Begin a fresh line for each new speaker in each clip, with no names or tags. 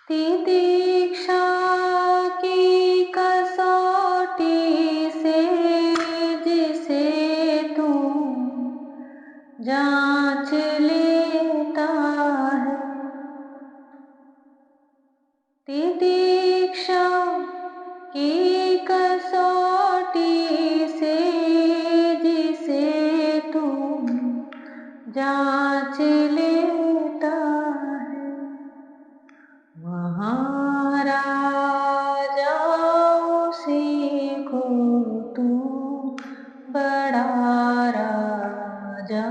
तितीक्षा की कसौटी से जिसे तू जांच लेता है। तितीक्षा की कसौटी से जिसे तू जांच लेता है। महाराजाओं से को तू बड़ा राजा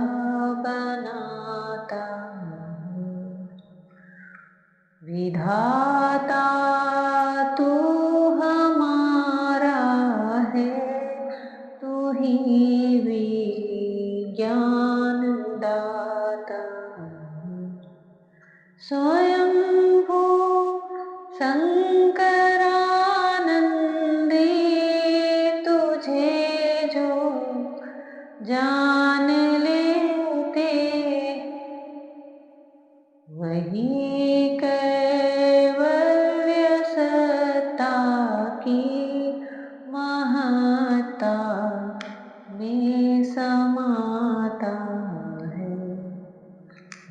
बनाता है। विधाता तू हमारा है, तू ही विज्ञान दाता है। स्वयंभू शंकरानंदी तुझे जो जान लेते वही कैवल्य सत्ता की महत्ता में समाता है।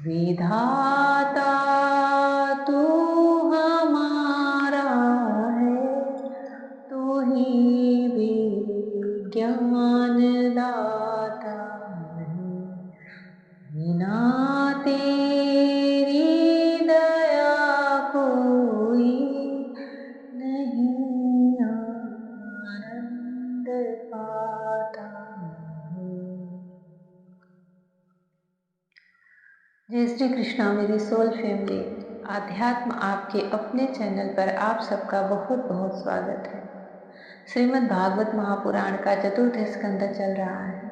विधाता तू हमारा है, तू ही विज्ञान दाता है। बिना तेरी दया कोई नहीं आनंद पाता है। जय श्री कृष्णा मेरी सोल फैमिली। आध्यात्म आपके अपने चैनल पर आप सबका बहुत बहुत स्वागत है। श्रीमद् भागवत महापुराण का चतुर्थ स्कंद चल रहा है।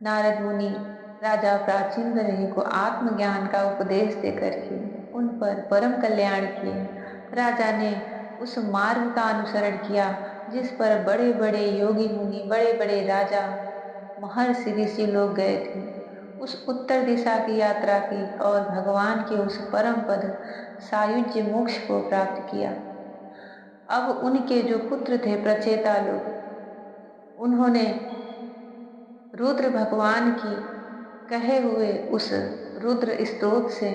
नारद मुनि राजा प्राचीन ग्रही को आत्मज्ञान का उपदेश देकर के उन पर परम कल्याण किए। राजा ने उस मार्ग का अनुसरण किया जिस पर बड़े बड़े योगी मुनि, बड़े बड़े राजा, महर्षि ऋषि लोग गए थे। उस उत्तर दिशा की यात्रा की और भगवान के उस परम पद सायुज्य मोक्ष को प्राप्त किया। अब उनके जो पुत्र थे प्रचेता लोग, उन्होंने रुद्र भगवान की कहे हुए उस रुद्र स्तोत्र से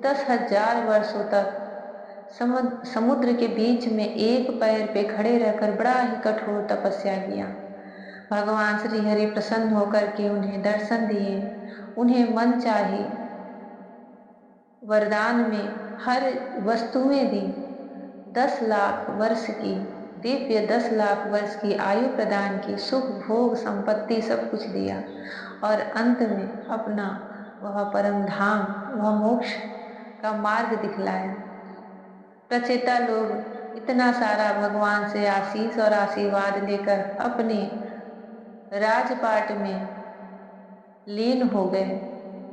10,000 वर्षों तक समुद्र के बीच में एक पैर पे खड़े रहकर बड़ा ही कठोर तपस्या किया। भगवान श्री हरि प्रसन्न होकर के उन्हें दर्शन दिए, उन्हें मन चाहे वरदान में हर वस्तुएं दी। 10 लाख वर्ष की दिव्य 10 लाख वर्ष की आयु प्रदान की, सुख भोग संपत्ति सब कुछ दिया और अंत में अपना वह परम धाम, वह मोक्ष का मार्ग दिखलाया। प्रचेता लोग इतना सारा भगवान से आशीष और आशीर्वाद लेकर अपने राजपाट में लीन हो गए।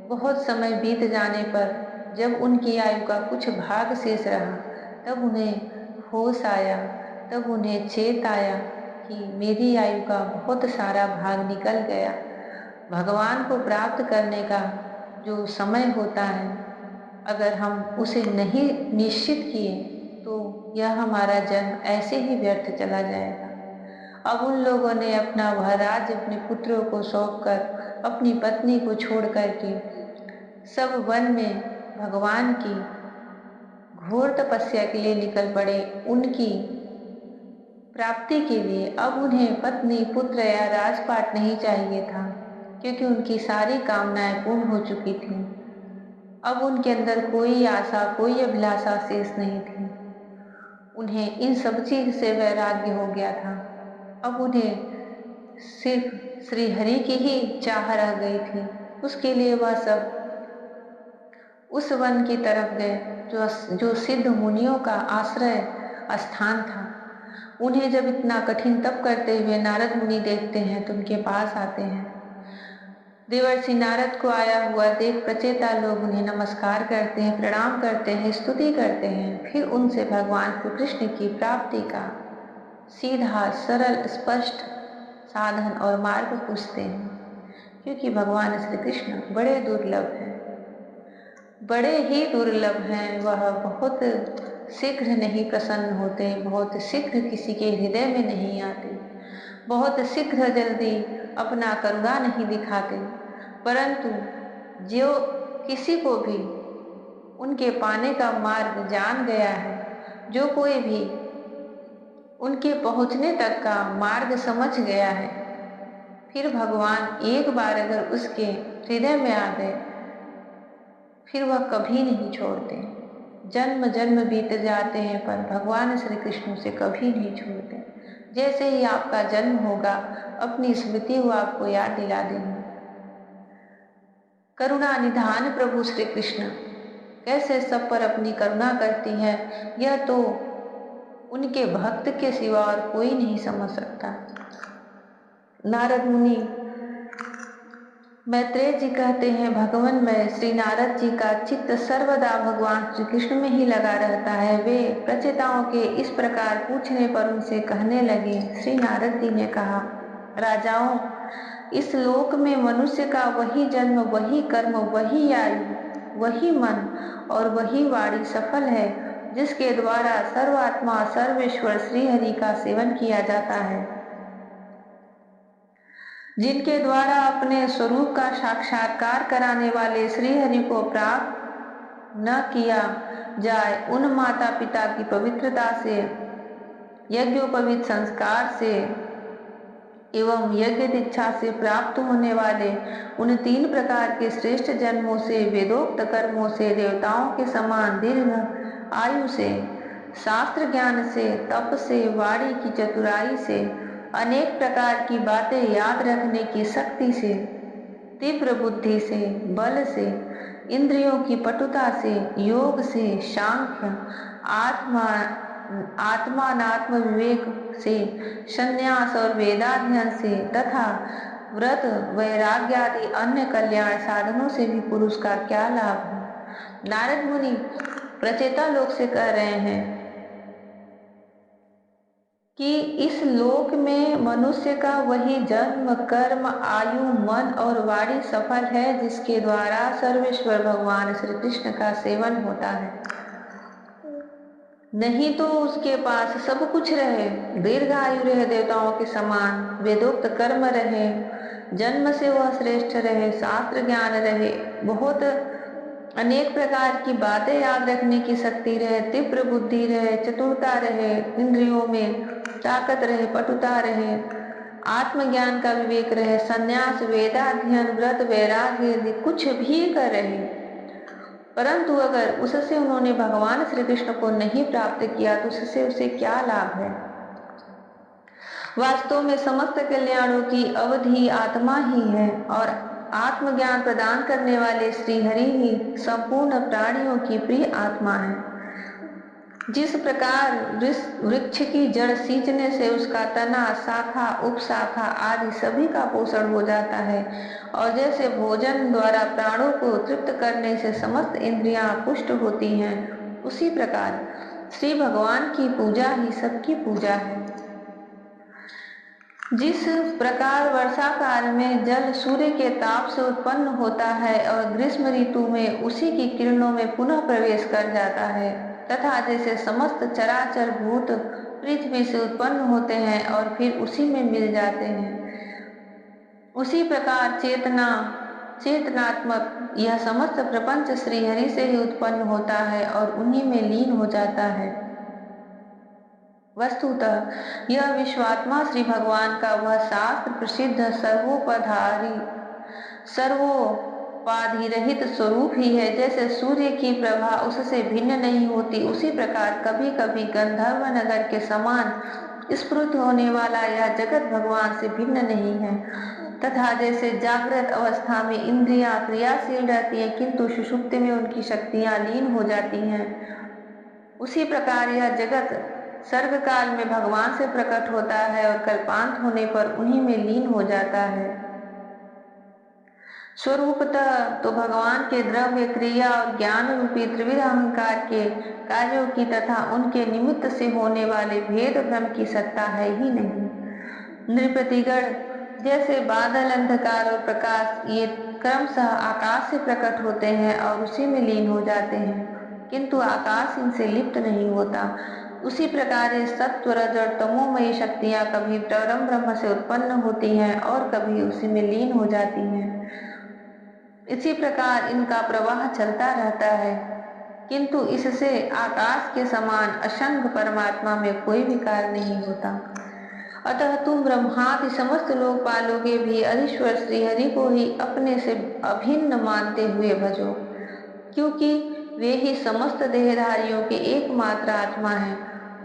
बहुत समय बीत जाने पर जब उनकी आयु का कुछ भाग शेष रहा, तब उन्हें होश आया, तब उन्हें चेत आया कि मेरी आयु का बहुत सारा भाग निकल गया। भगवान को प्राप्त करने का जो समय होता है, अगर हम उसे नहीं निश्चित किए तो यह हमारा जन्म ऐसे ही व्यर्थ चला जाएगा। अब उन लोगों ने अपना वह राज्य अपने पुत्रों को सौंपकर, अपनी पत्नी को छोड़ करके सब वन में भगवान की घोर तपस्या के लिए निकल पड़े। उनकी प्राप्ति के लिए अब उन्हें पत्नी, पुत्र या राजपाट नहीं चाहिए था, क्योंकि उनकी सारी कामनाएं पूर्ण हो चुकी थी। अब उनके अंदर कोई आशा, कोई अभिलाषा शेष नहीं थी। उन्हें इन सब चीज से वैराग्य हो गया था। अब उन्हें सिर्फ श्री हरि की ही चाह रह गई थी। उसके लिए वह सब उस वन की तरफ गए जो सिद्ध मुनियों का आश्रय स्थान था। उन्हें जब इतना कठिन तप करते हुए नारद मुनि देखते हैं तो उनके पास आते हैं। देवर्षि नारद को आया हुआ देख प्रचेता लोग उन्हें नमस्कार करते हैं, प्रणाम करते हैं, स्तुति करते हैं। फिर उनसे भगवान श्री कृष्ण की प्राप्ति का सीधा सरल स्पष्ट साधन और मार्ग पूछते हैं, क्योंकि भगवान श्री कृष्ण बड़े दुर्लभ हैं। बड़े ही दुर्लभ हैं। वह बहुत शीघ्र नहीं प्रसन्न होते, बहुत शीघ्र किसी के हृदय में नहीं आते, बहुत शीघ्र जल्दी अपना करुणा नहीं दिखाते, परंतु जो किसी को भी उनके पाने का मार्ग जान गया है, जो कोई भी उनके पहुंचने तक का मार्ग समझ गया है, फिर भगवान एक बार अगर उसके हृदय में आ गए, फिर वह कभी नहीं छोड़ते। जन्म जन्म बीत जाते हैं पर भगवान श्री कृष्ण उसे कभी नहीं छोड़ते। जैसे ही आपका जन्म होगा, अपनी स्मृति वो आपको याद दिला देंगे। करुणा निधान प्रभु श्री कृष्ण कैसे सब पर अपनी करुणा करती है, यह तो उनके भक्त के सिवा और कोई नहीं समझ सकता। नारद मुनि मैत्रेय जी कहते हैं, भगवान में श्री नारद जी का चित्त सर्वदा भगवान श्री कृष्ण में ही लगा रहता है। वे प्रचेताओं के इस प्रकार पूछने पर उनसे कहने लगे। श्री नारद जी ने कहा, राजाओं, इस लोक में मनुष्य का वही जन्म, वही कर्म, वही आयु, वही मन और वही वाणी सफल है जिसके द्वारा सर्वात्मा सर्वेश्वर श्री हरि का सेवन किया जाता है। जिनके द्वारा अपने स्वरूप का साक्षात्कार कराने वाले श्री हरि को प्राप्त न किया जाए, उन माता पिता की पवित्रता से, यज्ञोपवीत संस्कार से एवं यज्ञ दीक्षा से प्राप्त होने वाले उन 3 प्रकार के श्रेष्ठ जन्मों से, वेदोक्त कर्मों से, देवताओं के समान दीर्घ आयु से, शास्त्र ज्ञान से, तप से, वाणी की चतुराई से, अनेक प्रकार की बातें याद रखने की शक्ति से, तीव्र बुद्धि से, बल से, इंद्रियों की पटुता से, योग से, सांख्य, आत्मानात्म विवेक से, संन्यास और वेदाध्ययन से तथा व्रत वैराग्य आदि अन्य कल्याण साधनों से भी पुरुष का क्या लाभ है। नारद मुनि प्रचेता लोक से कह रहे हैं कि इस लोक में मनुष्य का वही जन्म, कर्म, आयु, मन और वाणी सफल है जिसके द्वारा सर्वेश्वर भगवान श्री कृष्ण का सेवन होता है। नहीं तो उसके पास सब कुछ रहे, दीर्घ आयु रहे, देवताओं के समान, वेदोक्त कर्म रहे, जन्म से वह श्रेष्ठ रहे, शास्त्र ज्ञान रहे, बहुत अनेक प्रकार की बातें याद रखने की शक्ति रहे, तीव्र बुद्धि रहे, चतुरता रहे, इंद्रियों में ताकत रहे, पटुता रहे, आत्मज्ञान का विवेक रहे, संन्यास, वेदाध्ययन, व्रत वैराग्य कुछ भी कर रहे, परंतु अगर उससे उन्होंने भगवान श्री कृष्ण को नहीं प्राप्त किया तो उससे उसे क्या लाभ है। वास्तव में समस्त कल्याणों की अवधि आत्मा ही है और आत्मज्ञान प्रदान करने वाले श्री हरि ही संपूर्ण प्राणियों की प्रिय आत्मा है। जिस प्रकार वृक्ष की जड़ सींचने से उसका तना, शाखा, उपशाखा आदि सभी का पोषण हो जाता है और जैसे भोजन द्वारा प्राणों को तृप्त करने से समस्त इंद्रियां पुष्ट होती हैं, उसी प्रकार श्री भगवान की पूजा ही सबकी पूजा है। जिस प्रकार वर्षा काल में जल सूर्य के ताप से उत्पन्न होता है और ग्रीष्म ऋतु में उसी की किरणों में पुनः प्रवेश कर जाता है, तथा जैसे समस्त चराचर भूत पृथ्वी से उत्पन्न होते हैं और फिर उसी में मिल जाते हैं, उसी प्रकार चेतनात्मक यह समस्त प्रपंच श्री हरि से ही उत्पन्न होता है और उन्हीं में लीन हो जाता है। वस्तुतः यह विश्वात्मा श्री भगवान का वह शास्त्र प्रसिद्ध सर्वोपाधि रहित स्वरूप ही है। जैसे सूर्य की प्रभा उससे भिन्न नहीं होती, उसी प्रकार कभी कभी गंधर्व नगर के समान स्फुरित होने वाला यह जगत भगवान से भिन्न नहीं है। तथा जैसे जागृत अवस्था में इंद्रियां क्रियाशील रहती हैं किंतु सुषुप्ति में उनकी शक्तियां लीन हो जाती हैं, उसी प्रकार यह जगत सर्ग काल में भगवान से प्रकट होता है और कल्पांत होने पर उन्हीं में लीन हो जाता है। स्वरूपतः तो भगवान के द्रव्य, क्रिया और ज्ञान रूपी त्रिविध अहंकार के कार्यों की तथा उनके निमित्त से होने वाले भेद भ्रम की सत्ता है ही नहीं। नृपतिगण जैसे बादल, अंधकार और प्रकाश ये क्रमशः आकाश से प्रकट होते हैं और उसी में लीन हो जाते हैं, किंतु आकाश इनसे लिप्त नहीं होता, उसी प्रकार ये सत्व, रज और तमोमयी शक्तियां कभी परम ब्रह्म से उत्पन्न होती हैं और कभी उसी में लीन हो जाती हैं। इसी प्रकार इनका प्रवाह चलता रहता है, किंतु इससे आकाश के समान असंग परमात्मा में कोई विकार नहीं होता। अतः तुम ब्रह्मादि समस्त लोकपालों के भी अधीश्वर श्री हरि को ही अपने से अभिन्न मानते हुए भजो, क्योंकि वे ही समस्त देहधारियों के एकमात्र आत्मा हैं।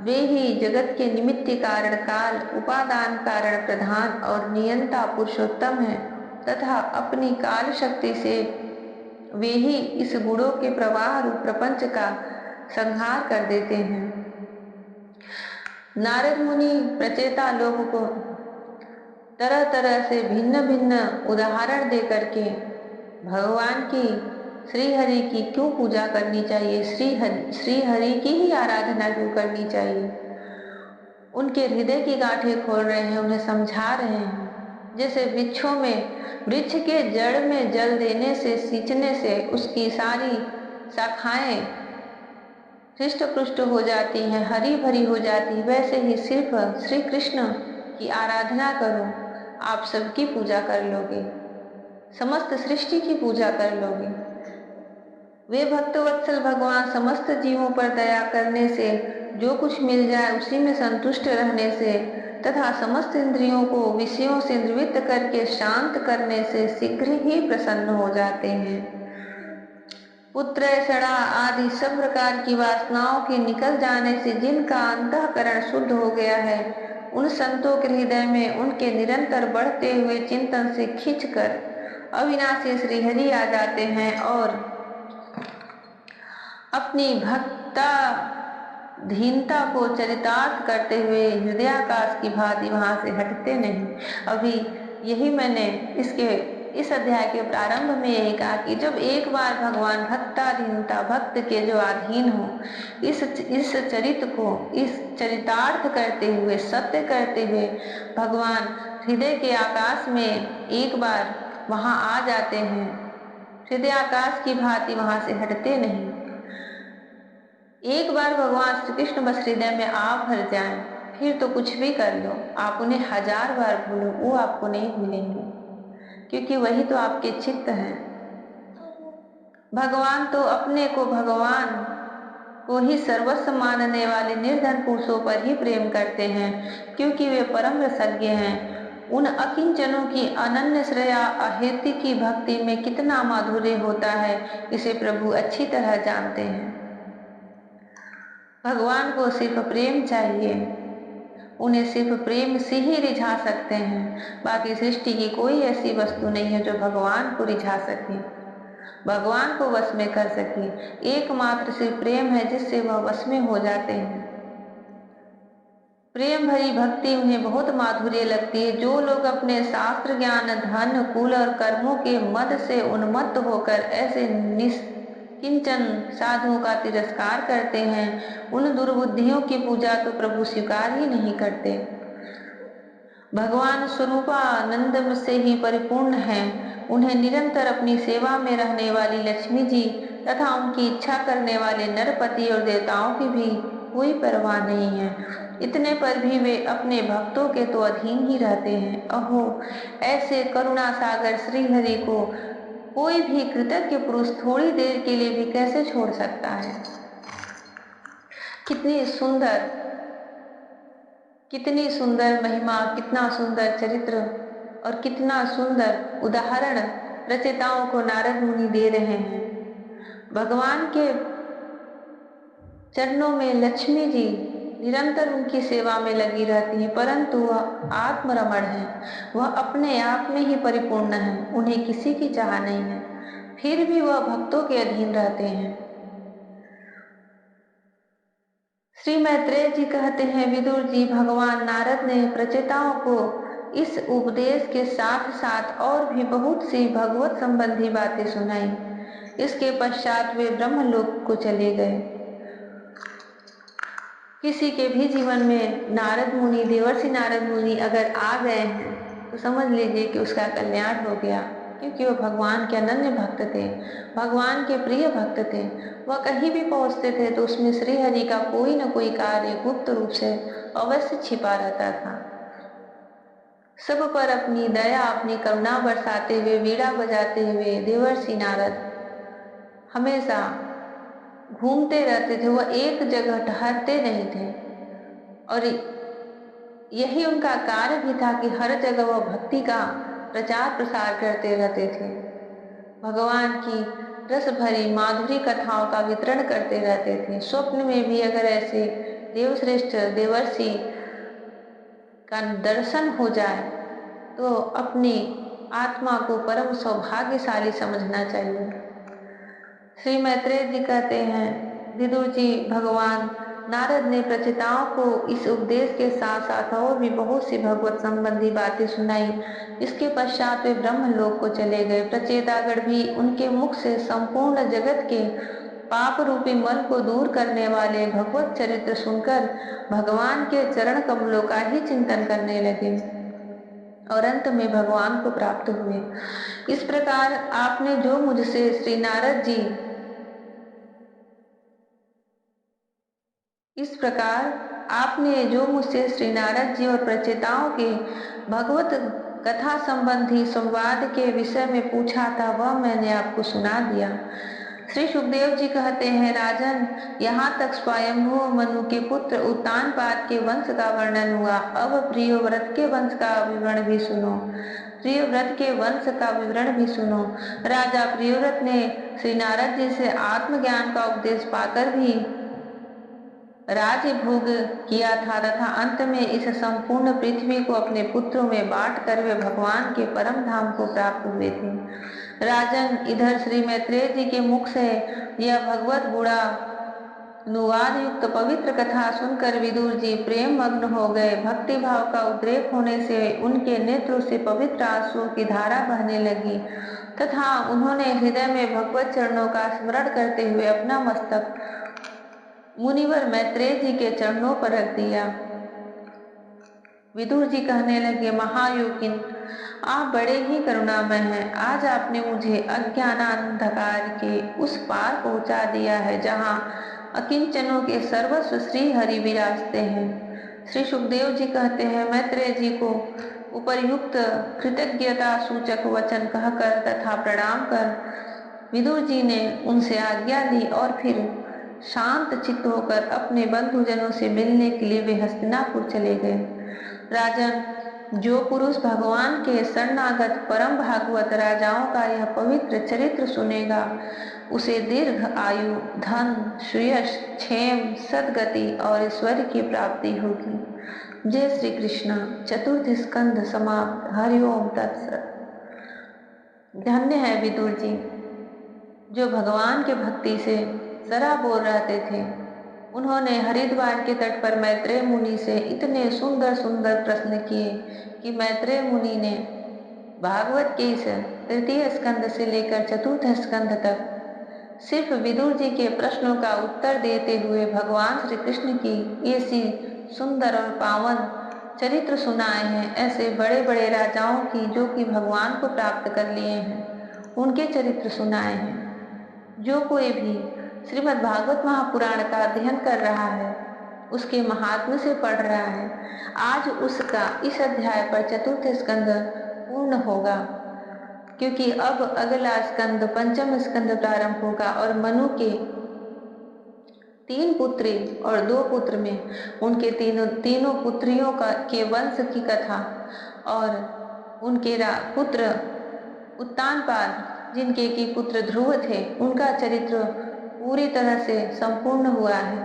वे ही जगत के निमित्त कारण काल, उपादान कारण प्रधान और नियंता पुरुषोत्तम हैं, तथा अपनी काल शक्ति से वे ही इस गुणों के प्रवाह रूप प्रपंच का संहार कर देते हैं। नारद मुनि प्रचेता लोग को तरह तरह से भिन्न भिन्न उदाहरण दे करके भगवान की, श्री हरि की क्यों पूजा करनी चाहिए, श्री हरि की ही आराधना क्यों करनी चाहिए, उनके हृदय की गांठें खोल रहे हैं, उन्हें समझा रहे हैं। जैसे वृक्षों में, वृक्ष के जड़ में जल देने से, सींचने से उसकी सारी शाखाएं हृष्ट पुष्ट हो जाती हैं, हरी भरी हो जाती है, वैसे ही सिर्फ श्री कृष्ण की आराधना करो, आप सबकी पूजा कर लोगे, समस्त सृष्टि की पूजा कर लोगे। वे भक्तवत्सल भगवान समस्त जीवों पर दया करने से, जो कुछ मिल जाए उसी में संतुष्ट रहने से तथा समस्त इंद्रियों को विषयों से निवृत्त करके शांत करने से शीघ्र ही प्रसन्न हो जाते हैं। पुत्र, सड़ा आदि सब प्रकार की वासनाओं के निकल जाने से जिनका अंतःकरण शुद्ध हो गया है, उन संतों के हृदय में उनके निरंतर बढ़ते हुए चिंतन से खींचकर अविनाशी श्री हरि आ जाते हैं और अपनी भक्ताधीनता को चरितार्थ करते हुए हृदयाकाश की भांति वहां से हटते नहीं। अभी यही मैंने इस अध्याय के प्रारंभ में यही कहा कि जब एक बार भगवान भक्ताधीनता, भक्त के जो अधीन हो, इस चरित्र को, इस चरितार्थ करते हुए, सत्य करते हुए भगवान हृदय के आकाश में एक बार वहां आ जाते हैं, हृदय आकाश की भांति वहां से हटते नहीं। एक बार भगवान श्री कृष्ण बस हृदय में आ भर जाएं, फिर तो कुछ भी कर लो, आप उन्हें 1000 बार भूलो, वो आपको नहीं भूलेंगे, क्योंकि वही तो आपके चित्त हैं। भगवान तो अपने को, भगवान को ही सर्वस्व मानने वाले निर्धन पुरुषों पर ही प्रेम करते हैं, क्योंकि वे परम रसज्ञ हैं। उन अकिंचनों की अनन्य श्रेया अहेतु की भक्ति में कितना माधुर्य होता है, इसे प्रभु अच्छी तरह जानते हैं। भगवान को सिर्फ प्रेम चाहिए, उन्हें सिर्फ प्रेम से ही रिझा सकते हैं। बाकी सृष्टि की कोई ऐसी वस्तु नहीं है जो भगवान को रिझा सके, भगवान को वश में कर सके। एकमात्र सिर्फ प्रेम है जिससे वह वश में हो जाते हैं। प्रेम भरी भक्ति उन्हें बहुत माधुर्य लगती है। जो लोग अपने शास्त्र ज्ञान, धन, कुल और कर्मों के मद से उन्मत्त होकर ऐसे निष्किंचन साधुओं का तिरस्कार करते हैं, उन दुर्बुद्धियों की पूजा तो प्रभु स्वीकार ही नहीं करते। भगवान स्वरूपानंद से ही परिपूर्ण हैं। उन्हें निरंतर अपनी सेवा में रहने वाली लक्ष्मी जी तथा उनकी इच्छा करने वाले नरपति और देवताओं की भी कोई परवाह नहीं है। इतने पर भी वे अपने भक्तों के तो अधीन ही रहते हैं। अहो, ऐसे करुणा सागर श्री हरि को कोई भी कृतज्ञ पुरुष थोड़ी देर के लिए भी कैसे छोड़ सकता है। कितनी सुंदर महिमा, कितना सुंदर चरित्र और कितना सुंदर उदाहरण रचयिताओं को नारद मुनि दे रहे हैं। भगवान के चरणों में लक्ष्मी जी निरंतर उनकी सेवा में लगी रहती हैं, परंतु वह आत्मरमण है, वह अपने आप में ही परिपूर्ण है, उन्हें किसी की चाह नहीं है, फिर भी वह भक्तों के अधीन रहते हैं। श्री मैत्रेय जी कहते हैं, विदुर जी, भगवान नारद ने प्रचेताओं को इस उपदेश के साथ साथ और भी बहुत सी भगवत संबंधी बातें सुनाई। इसके पश्चात वे ब्रह्मलोक को चले गए। किसी के भी जीवन में नारद मुनि, देवर्षि नारद मुनि अगर आ गए हैं तो समझ लीजिए कि उसका कल्याण हो गया, क्योंकि वो भगवान के अनन्य भक्त थे, भगवान के प्रिय भक्त थे। वह कहीं भी पहुंचते थे तो उसमें श्री हरि का कोई न कोई कार्य गुप्त रूप से अवश्य छिपा रहता था। सब पर अपनी दया, अपनी करुणा बरसाते हुए, वीणा बजाते हुए देवर्षि नारद हमेशा घूमते रहते थे। वह एक जगह ठहरते नहीं थे और यही उनका कार्य भी था कि हर जगह वह भक्ति का प्रचार प्रसार करते रहते थे। भगवान की रस भरी माधुरी कथाओं का वितरण करते रहते थे। स्वप्न में भी अगर ऐसे देवश्रेष्ठ देवर्षि का दर्शन हो जाए तो अपनी आत्मा को परम सौभाग्यशाली समझना चाहिए। श्री मैत्रेय जी कहते हैं, विदुर जी, भगवान नारद ने प्रचेताओं को इस उपदेश के साथ साथ और भी बहुत सी भगवत संबंधी बातें सुनाई। इसके पश्चात वे ब्रह्मलोक को चले गए। प्रचेतागण भी उनके मुख से संपूर्ण जगत के पाप रूपी मल को दूर करने वाले भगवत चरित्र सुनकर भगवान के चरण कमलों का ही चिंतन करने लगे और अंत में भगवान को प्राप्त हुए। इस प्रकार आपने जो मुझसे श्री नारद जी इस प्रकार आपने जो मुझसे श्री नारद जी और प्रचेताओं के भगवत कथा संबंधी संवाद के विषय में पूछा था, वह मैंने आपको सुना दिया। श्री सुखदेव जी कहते हैं, राजन, यहाँ तक स्वयंभू मनु के पुत्र उत्तानपाद के वंश का वर्णन हुआ। अब प्रियव्रत के वंश का विवरण भी सुनो। प्रियव्रत के वंश का विवरण भी सुनो। राजा प्रियव्रत ने श्री नारद जी से आत्मज्ञान का उपदेश पाकर भी राजभोग किया था तथा अंत में इस संपूर्ण पृथ्वी को अपने पुत्रों में बांट कर वे भगवान के परम धाम को प्राप्त हुए थे। राजन, इधर श्री मैत्रेय जी के मुख से यह भगवत गुणा अनुवाद युक्त पवित्र कथा सुनकर विदुर जी प्रेम मग्न हो गए। भक्ति भाव का उद्रेक होने से उनके नेत्रों से पवित्र आंसुओं की धारा बहने लगी तथा उन्होंने हृदय में भगवत चरणों का स्मरण करते हुए अपना मस्तक मुनिवर मैत्रेय जी के चरणों पर रख दिया। विदुर जी कहने लगे, महायोगिन, आप बड़े ही करुणामय हैं। आज आपने मुझे अज्ञानांधकार के उस पार पहुंचा दिया है जहां अकिंचनों के सर्वस्व श्री हरि विराजते हैं। श्री सुखदेव जी कहते हैं, मैत्रेय जी को उपरयुक्त कृतज्ञता सूचक वचन कहकर तथा प्रणाम कर विदुर जी ने उनसे आज्ञा ली और फिर शांत चित्त होकर अपने बंधुजनों से मिलने के लिए वे हस्तिनापुर चले गए। राजन, जो पुरुष भगवान के शरणागत परम भागवत राजाओं का यह पवित्र चरित्र सुनेगा, उसे दीर्घ आयु, धन, श्रेयस, क्षेम, सदगति और ईश्वर की प्राप्ति होगी। जय श्री कृष्ण। चतुर्थ स्कंध समाप्त। हरिओम तत्सत। धन्य है विदुर जी, जो भगवान के भक्ति से सराबोर रहते थे। उन्होंने हरिद्वार के तट पर मैत्रेय मुनि से इतने सुंदर सुंदर प्रश्न किए कि मैत्रेय मुनि ने भागवत के इस तृतीय स्कंद से लेकर चतुर्थ स्कंद तक सिर्फ विदुर जी के प्रश्नों का उत्तर देते हुए भगवान श्री कृष्ण की ऐसी सुंदर और पावन चरित्र सुनाए हैं। ऐसे बड़े बड़े राजाओं की, जो कि भगवान को प्राप्त कर लिए हैं, उनके चरित्र सुनाए हैं। जो कोई भी श्रीमद् भागवत महापुराण का अध्ययन कर रहा है, उसके महात्म्य से पढ़ रहा है, आज उसका इस अध्याय पर चतुर्थ स्कंद पूर्ण होगा, क्योंकि अब अगला स्कंद पंचम स्कंद प्रारंभ होगा और मनु के 3 पुत्री और 2 पुत्र में उनके तीनों पुत्रियों के वंश की कथा और उनके पुत्र उत्तानपाद, जिनके की पुत्र ध्रुव थे, उनका चरित्र पूरी तरह से संपूर्ण हुआ है।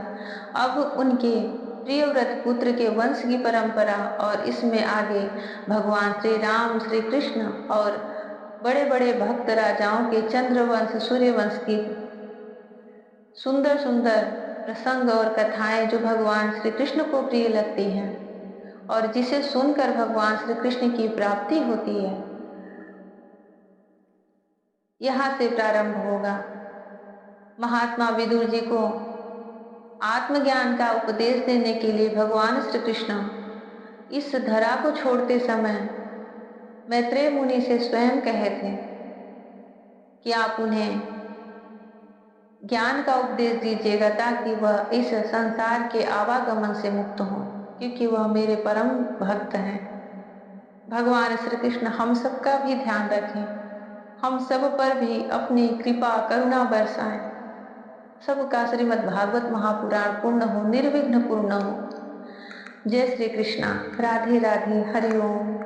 अब उनके प्रियव्रत पुत्र के वंश की परंपरा और इसमें आगे भगवान श्री राम, श्री कृष्ण और बड़े बड़े भक्त राजाओं के चंद्रवंश, सूर्यवंश की सुंदर सुंदर प्रसंग और कथाएं जो भगवान श्री कृष्ण को प्रिय लगती हैं और जिसे सुनकर भगवान श्री कृष्ण की प्राप्ति होती है, यहाँ से प्रारंभ होगा। महात्मा विदुर जी को आत्मज्ञान का उपदेश देने के लिए भगवान श्री कृष्ण इस धरा को छोड़ते समय मैत्रेय मुनि से स्वयं कहे थे कि आप उन्हें ज्ञान का उपदेश दीजिएगा ताकि वह इस संसार के आवागमन से मुक्त हो, क्योंकि वह मेरे परम भक्त हैं। भगवान श्री कृष्ण हम सबका भी ध्यान रखें, हम सब पर भी अपनी कृपा करुणा बरसाएं, सबका श्रीमद् भागवत महापुराण पूर्ण हो, निर्विघ्न पूर्ण हो। जय श्री कृष्णा। राधे राधे। हरि ओम।